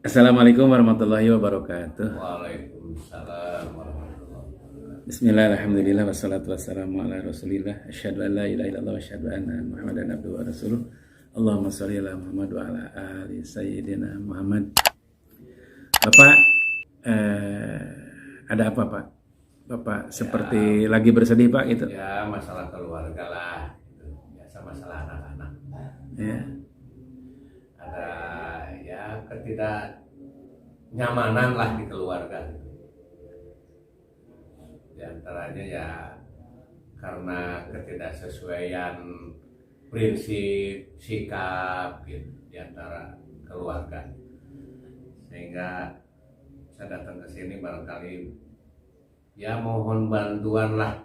Assalamualaikum warahmatullahi wabarakatuh. Waalaikumsalam warahmatullahi wabarakatuh. Bismillah, alhamdulillah, wassalatu wassalamu ala rasulillah. Asyhadu an la ilaha illallah wa asyhadu anna muhammadan abduhu wa rasuluh. Allahumma sholli ala Muhammad wa ala ali sayyidina Muhammad. Bapak, ada apa Pak? Bapak seperti lagi bersedih Pak gitu. Ya, masalah keluarga lah, itu biasa masalah anak-anak. Ya. Ada ya ketidaknyamanan lah di keluarga. Gitu. Di antaranya ya karena ketidaksesuaian prinsip, sikap gitu, di antara keluarga. Sehingga saya datang ke sini barangkali ya mohon bantuan lah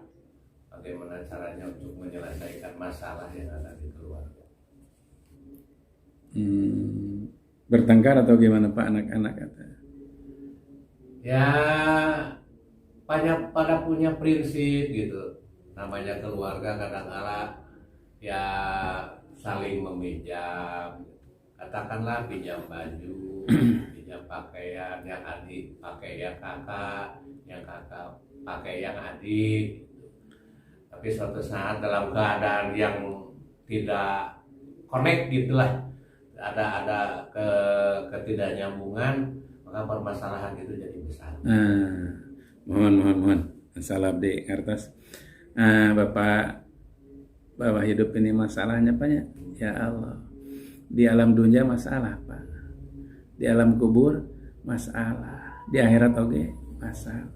bagaimana caranya untuk menyelesaikan masalah yang ada di keluarga. Bertengkar atau gimana Pak anak-anak kata? Ya pada punya prinsip gitu, namanya keluarga kadang-kala ya saling meminjam, katakanlah pinjam baju, pinjam pakaian, yang adik pakai yang kakak, yang kakak pakai yang adik. Tapi suatu saat dalam keadaan yang tidak connect gitulah, ada ketidaknyambungan, maka permasalahan itu jadi besar. Mohon salam di kertas. Bapak bahwa hidup ini masalahnya banyak. Ya Allah, di alam dunia masalah Pak, di alam kubur masalah, di akhirat oke masalah.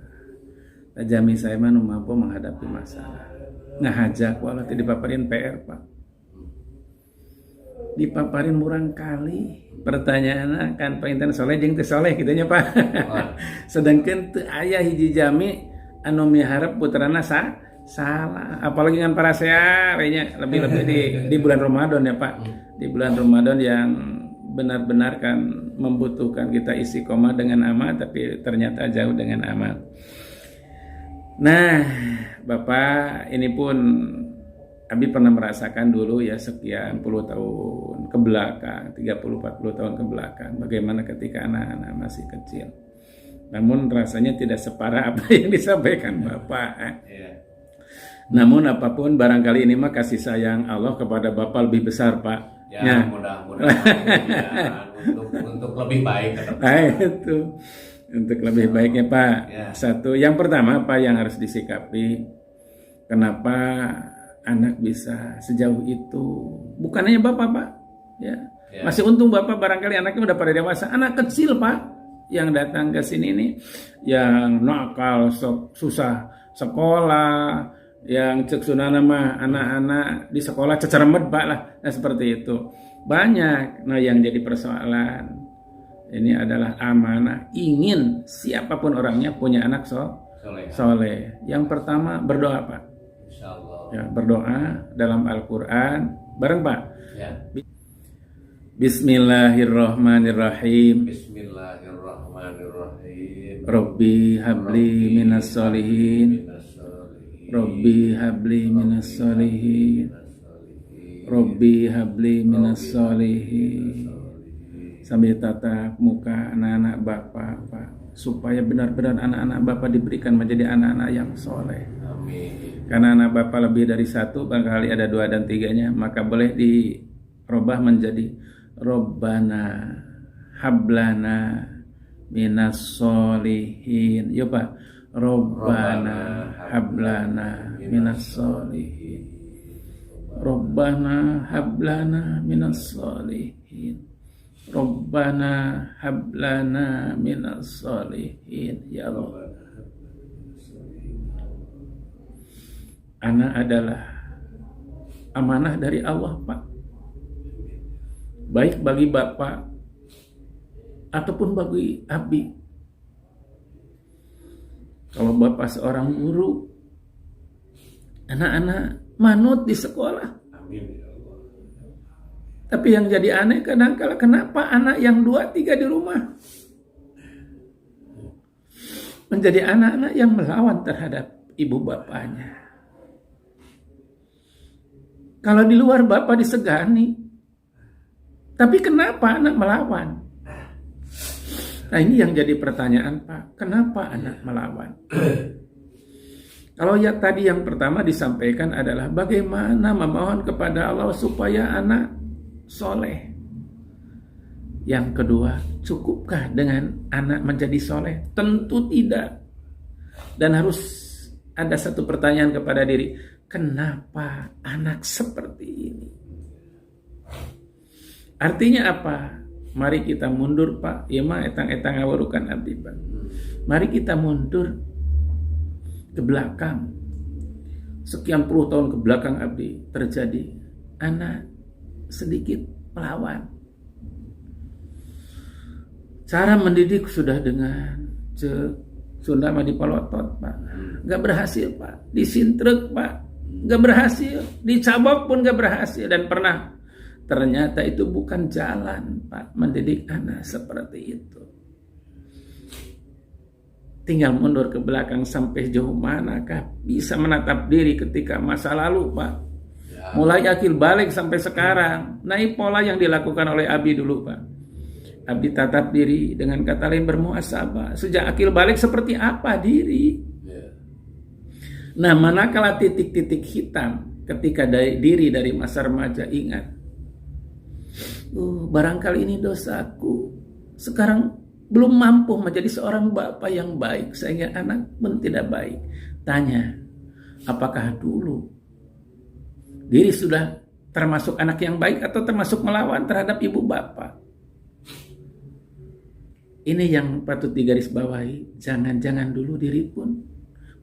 Tajami saya mah mampu menghadapi masalah. Ngahajak walau tidak dipaparin PR Pak, dipaparin murang kali. Pertanyaan kan painten soleh jeung teu soleh gitunya Pak. Sedangkan teu aya hiji jami anu miharep putrana salah. Apalagi dengan para nya lebih-lebih di bulan Ramadan ya Pak. Di bulan Ramadan yang benar-benar kan membutuhkan kita istiqomah dengan amal, tapi ternyata jauh dengan amal. Nah, Bapak ini pun Abi pernah merasakan dulu ya sekian puluh tahun ke belakang, 30-40 tahun ke belakang, bagaimana ketika anak-anak masih kecil. Namun rasanya tidak separah apa yang disampaikan Bapak. Namun apapun barangkali ini mah kasih sayang Allah kepada Bapak lebih besar Pak. Ya, mudah-mudahan untuk lebih baik. Nah, itu untuk lebih baiknya Pak. Ya. Satu, yang pertama Pak yang harus disikapi, kenapa anak bisa sejauh itu? Bukan hanya Bapak Pak, ya. Masih untung Bapak barangkali anaknya udah pada dewasa. Anak kecil Pak yang datang ke sini nih, yang nakal, susah sekolah, yang cek sunana mah anak-anak di sekolah ceceremet Pak lah. Nah seperti itu banyak. Nah yang jadi persoalan ini adalah amanah, ingin siapapun orangnya punya anak soleh. Yang pertama berdoa Pak. Ya, berdoa dalam Al-Quran bareng Pak. Ya. Bismillahirrahmanirrahim. Bismillahirrahmanirrahim. Rabbi habli minas solihin. Rabbi habli minas solihin. Rabbi habli minas solihin. Sambil tatap muka anak-anak Bapak Pak, supaya benar-benar anak-anak Bapak diberikan menjadi anak-anak yang soleh. Amin. Karena anak Bapak lebih dari satu, barangkali ada 2 dan 3-nya, maka boleh dirubah menjadi Robbana hablana minas solihin. Yuk Pak, Robbana hablana minas solihin. Robbana hablana minas solihin. Robbana hablana minas solihin. Ya Allah, anak adalah amanah dari Allah Pak, baik bagi Bapak ataupun bagi Abi. Kalau Bapak seorang guru, anak-anak manut di sekolah. Amin. Tapi yang jadi aneh kadang-kala kenapa anak yang 2-3 di rumah menjadi anak-anak yang melawan terhadap ibu bapaknya. Kalau di luar bapak disegani, tapi kenapa anak melawan? Nah ini yang jadi pertanyaan Pak, kenapa anak melawan? Kalau ya tadi yang pertama disampaikan adalah bagaimana memohon kepada Allah supaya anak soleh. Yang kedua, cukupkah dengan anak menjadi soleh? Tentu tidak. Dan harus ada satu pertanyaan kepada diri, kenapa anak seperti ini? Artinya apa? Mari kita mundur Pak. Ya mah etang-etang ngawarukan abdi Pak. Mari kita mundur ke belakang. Sekian puluh tahun ke belakang abdi terjadi anak sedikit melawan. Cara mendidik sudah dengan Sunda mah dipolotot Pak. Gak berhasil Pak. Disintrek Pak. Gak berhasil. Dicabok pun gak berhasil. Dan pernah ternyata itu bukan jalan Pak mendidik anak seperti itu. Tinggal mundur ke belakang sampai jauh manakah bisa menatap diri ketika masa lalu Pak. Mulai akil balik sampai sekarang. Nah ini pola yang dilakukan oleh Abi dulu Pak. Abi tatap diri dengan kata lain bermuhasabah. Sejak akil balik seperti apa diri. Nah manakala titik-titik hitam ketika diri dari masa remaja ingat. Barangkali ini dosaku. Sekarang belum mampu menjadi seorang bapak yang baik sehingga anak pun tidak baik. Tanya, apakah dulu diri sudah termasuk anak yang baik atau termasuk melawan terhadap ibu bapak? Ini yang patut digarisbawahi. Jangan-jangan dulu diri pun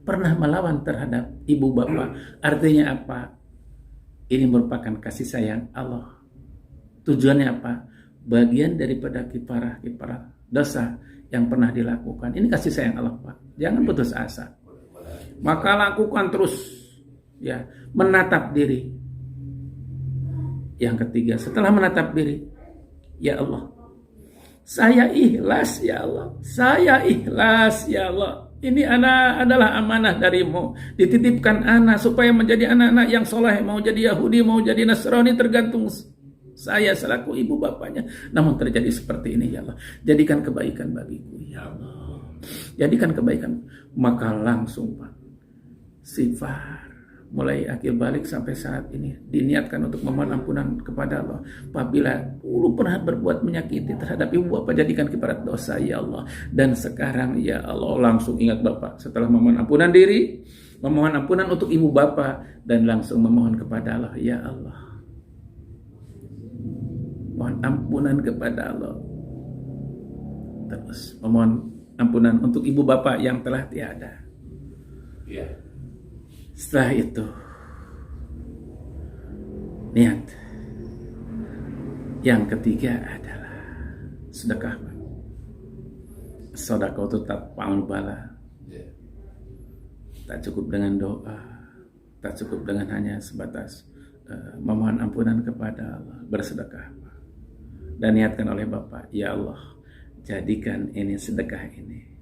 pernah melawan terhadap ibu bapak. Artinya apa? Ini merupakan kasih sayang Allah. Tujuannya apa? Bagian daripada kifarah dosa yang pernah dilakukan. Ini kasih sayang Allah Pak. Jangan putus asa. Maka lakukan terus ya, menatap diri. Yang ketiga, setelah menatap diri, ya Allah, saya ikhlas ya Allah. Saya ikhlas ya Allah. Ini anak adalah amanah darimu. Dititipkan anak supaya menjadi anak-anak yang soleh. Mau jadi Yahudi, mau jadi Nasrani, tergantung saya selaku ibu bapaknya. Namun terjadi seperti ini ya Allah. Jadikan kebaikan bagiku ya Allah. Jadikan kebaikan. Maka langsung Pak, sifar mulai akhir balik sampai saat ini diniatkan untuk memohon ampunan kepada Allah. Apabila dulu pernah berbuat menyakiti terhadap ibu bapak, jadikan kifarat dosa ya Allah. Dan sekarang ya Allah langsung ingat Bapak setelah memohon ampunan diri, memohon ampunan untuk ibu bapak, dan langsung memohon kepada Allah, ya Allah, mohon ampunan kepada Allah. Terus memohon ampunan untuk ibu bapak yang telah tiada. Ya. Setelah itu niat. Yang ketiga adalah sedekah. Sedekah itu tak paun bala. Tak cukup dengan doa, tak cukup dengan hanya sebatas memohon ampunan kepada Allah, bersedekah. Dan niatkan oleh Bapak, ya Allah, jadikan ini sedekah ini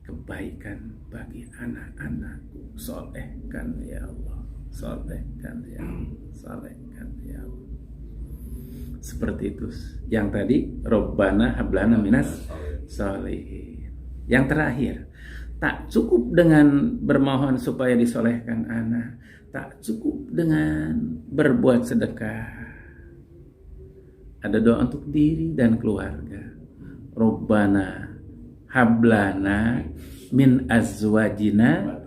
kebaikan bagi anak-anakku. Solehkan ya Allah, solehkan ya Allah, solehkan ya Allah. Seperti itu. Yang tadi, Robbana hablana minas sholihin. Yang terakhir, tak cukup dengan bermohon supaya disolehkan anak, tak cukup dengan berbuat sedekah. Ada doa untuk diri dan keluarga. Robbana hablana min azwajina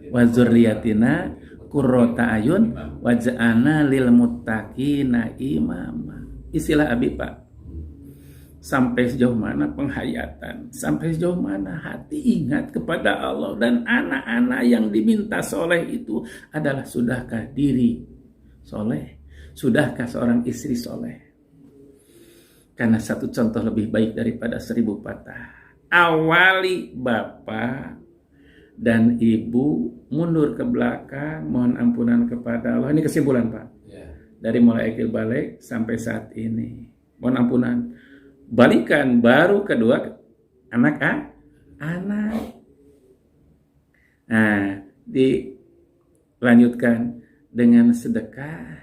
wa dzurriyyatina qurrata ayun waj'alna lil muttaqina imama. Istilah Abi Pak. Sampai sejauh mana penghayatan, sampai sejauh mana hati ingat kepada Allah, dan anak-anak yang diminta soleh itu adalah sudahkah diri soleh, sudahkah seorang istri soleh. Karena satu contoh lebih baik daripada 1000 patah. Awali bapak dan ibu mundur ke belakang, mohon ampunan kepada Allah. Ini kesimpulan Pak. Dari mulai akil balik sampai saat ini, mohon ampunan. Balikan baru kedua anak. Nah, dilanjutkan dengan sedekah.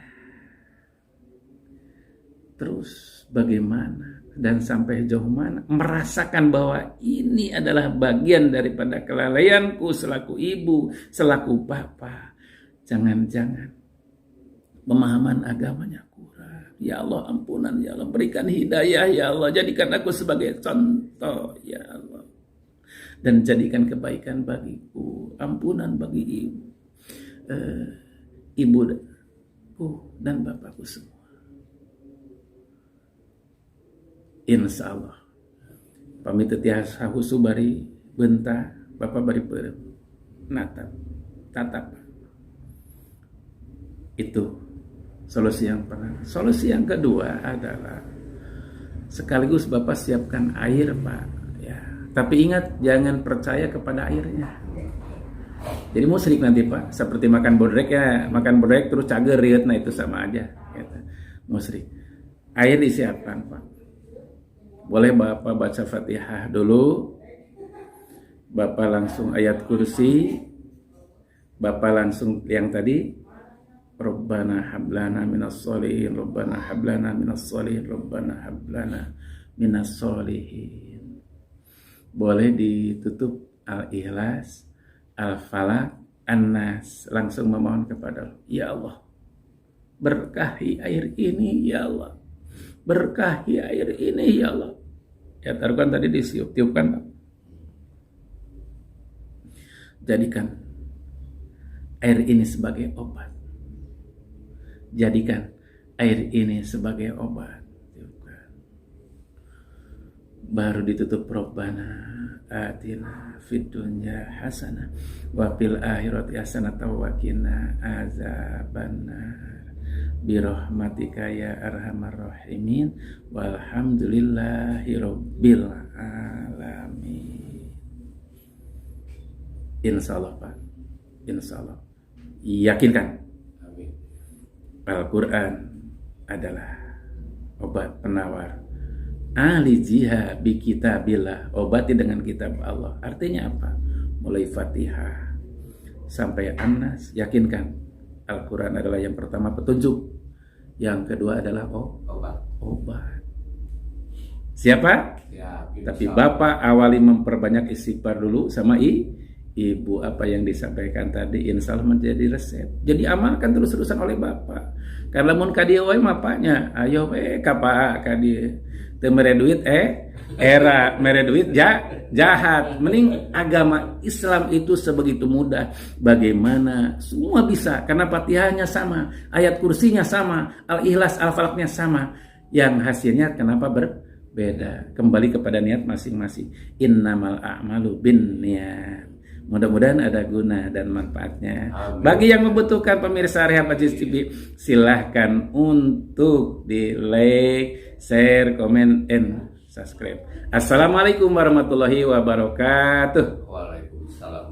Terus bagaimana dan sampai jauh mana merasakan bahwa ini adalah bagian daripada kelalaianku selaku ibu, selaku bapak. Jangan-jangan pemahaman agamanya kurang. Ya Allah, ampunan ya Allah, berikan hidayah ya Allah, jadikan aku sebagai contoh ya Allah, dan jadikan kebaikan bagiku, ampunan bagi ibuku dan bapakku semua. Insya Allah pamit tiasa husu bari benta bapak bari perem natap tatap. Itu solusi yang pertama. Solusi yang kedua adalah sekaligus bapak siapkan air pak ya, tapi ingat jangan percaya kepada airnya. Jadi musyrik nanti pak, seperti makan bodrek ya, makan bodrek terus cager riut, nah itu sama aja gitu. Musyrik. Air disiapkan pak. Boleh bapak baca Fatihah dulu, bapak langsung ayat kursi, bapak langsung yang tadi, Rabbana hablana minas solihin, Rabbana hablana minas solihin, Rabbana hablana minas solihin. Boleh ditutup Al-Ikhlas, Al-Falaq, An-Nas, langsung memohon kepada Allah. Ya Allah, berkahi air ini ya Allah, berkahi air ini ya Allah. Ya taruhkan tadi ditiupkan. Jadikan air ini sebagai obat. Jadikan air ini sebagai obat. Baru ditutup Rabbana atina fid dunya hasanah wa fil akhirati hasanah wa qina azabannar. Birahmatika ya arhamar rahimin walhamdulillahi rabbil alamin. Insyaallah Pak, insyaallah. Yakinkan Al-Quran adalah obat penawar. Ali jiha bi kitabillah, obati dengan kitab Allah. Artinya apa? Mulai Fatihah sampai An-Nas, yakinkan Al-Quran adalah yang pertama petunjuk, yang kedua adalah obat. Siapa? Ya, tapi bapak awali memperbanyak istighfar dulu sama ibu, apa yang disampaikan tadi insya Allah menjadi resep. Jadi amalkan terus-terusan oleh bapak. Karena mun kadia wae mapanya, ayo kapak kadia teu mere duit era mere duit jahat. Mending agama Islam itu sebegitu mudah. Bagaimana semua bisa, karena Fatihahnya sama, ayat kursinya sama, Al-Ikhlas, Al-Falaqnya sama. Yang hasilnya kenapa berbeda? Kembali kepada niat masing-masing. Innamal a'malu binniyat. Mudah-mudahan ada guna dan manfaatnya. Amin. Bagi yang membutuhkan pemirsa Rehat Majlis TV, silahkan untuk di like, share, komen, and subscribe. Assalamualaikum warahmatullahi wabarakatuh. Waalaikumsalam.